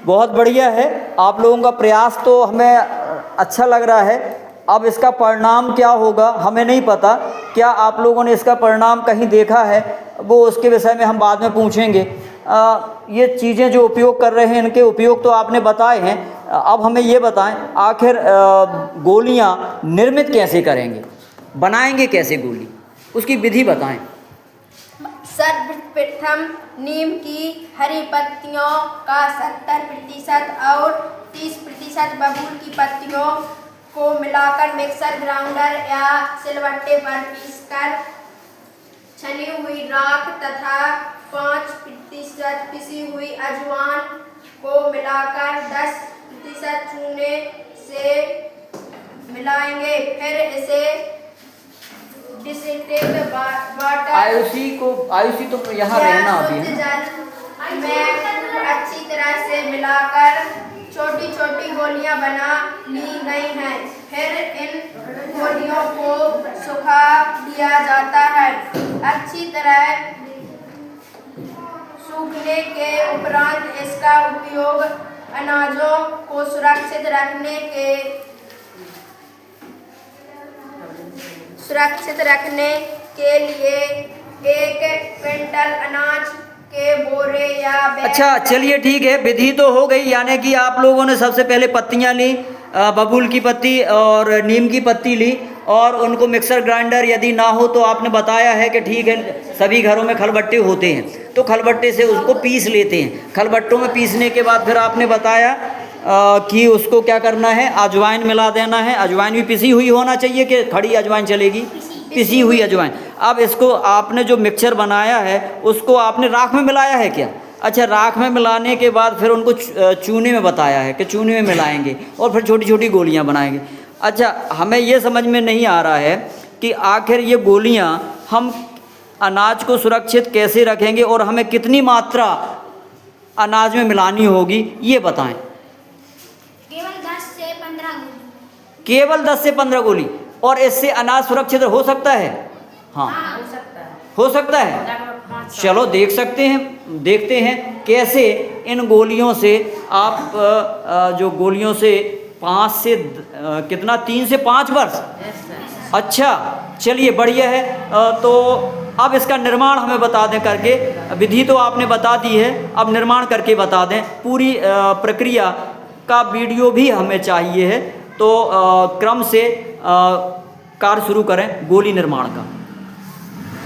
बहुत बढ़िया है, आप लोगों का प्रयास तो हमें अच्छा लग रहा है। अब इसका परिणाम क्या होगा हमें नहीं पता, क्या आप लोगों ने इसका परिणाम कहीं देखा है, वो उसके विषय में हम बाद में पूछेंगे। ये चीज़ें जो उपयोग कर रहे हैं इनके उपयोग तो आपने बताए हैं। अब हमें ये बताएं आखिर गोलियां निर्मित कैसे करेंगे, बनाएंगे कैसे गोली, उसकी विधि बताएं। सर्वप्रथम नीम की हरी पत्तियों का 70% और 30% बबूल की पत्तियों को मिलाकर मिक्सर ग्राउंडर या सिलबट्टे पर पीसकर छनी हुई राख तथा 5% पिसी हुई अजवाइन को मिलाकर 10% चूने से मिलाएंगे। फिर इसे डिस्टिल्ड वाटर आयुषी तो यहाँ रहना अभी है। जल में अच्छी तरह से मिलाकर छोटी छोटी गोलियां बना ली गई हैं। फिर इन गोलियों को सुखा दिया जाता है। अच्छी तरह सूखने के उपरांत इसका उपयोग अनाजों को सुरक्षित रखने के लिए 1 क्विंटल अनाज के बोरे या बैग। अच्छा चलिए ठीक है, विधि तो हो गई, यानी कि आप लोगों ने सबसे पहले पत्तियां ली, बबूल की पत्ती और नीम की पत्ती ली और उनको मिक्सर ग्राइंडर यदि ना हो तो आपने बताया है कि ठीक है सभी घरों में खलबट्टे होते हैं तो खलबट्टे से उसको पीस लेते हैं। खलबट्टों में पीसने के बाद फिर आपने बताया कि उसको क्या करना है, अजवाइन मिला देना है। अजवाइन भी पिसी हुई होना चाहिए कि खड़ी अजवाइन चलेगी? पिसी हुई अजवाइन। अब इसको आपने जो मिक्सचर बनाया है उसको आपने राख में मिलाया है क्या? अच्छा, राख में मिलाने के बाद फिर उनको चूने में बताया है कि चूने में मिलाएंगे और फिर छोटी छोटी गोलियां बनाएंगे। अच्छा, हमें ये समझ में नहीं आ रहा है कि आखिर ये गोलियां हम अनाज को सुरक्षित कैसे रखेंगे और हमें कितनी मात्रा अनाज में मिलानी होगी, ये बताएं। केवल 10 से 15 गोली। केवल 10 से 15 गोली, और इससे अनाज सुरक्षित हो सकता है? हाँ हो सकता है। चलो देखते हैं कैसे इन गोलियों से आप जो गोलियों से 5 से कितना 3 से 5 वर्ष। अच्छा चलिए बढ़िया है। तो अब इसका निर्माण हमें बता दें करके, विधि तो आपने बता दी है, अब निर्माण करके बता दें। पूरी प्रक्रिया का वीडियो भी हमें चाहिए है, तो क्रम से कार्य शुरू करें गोली निर्माण का।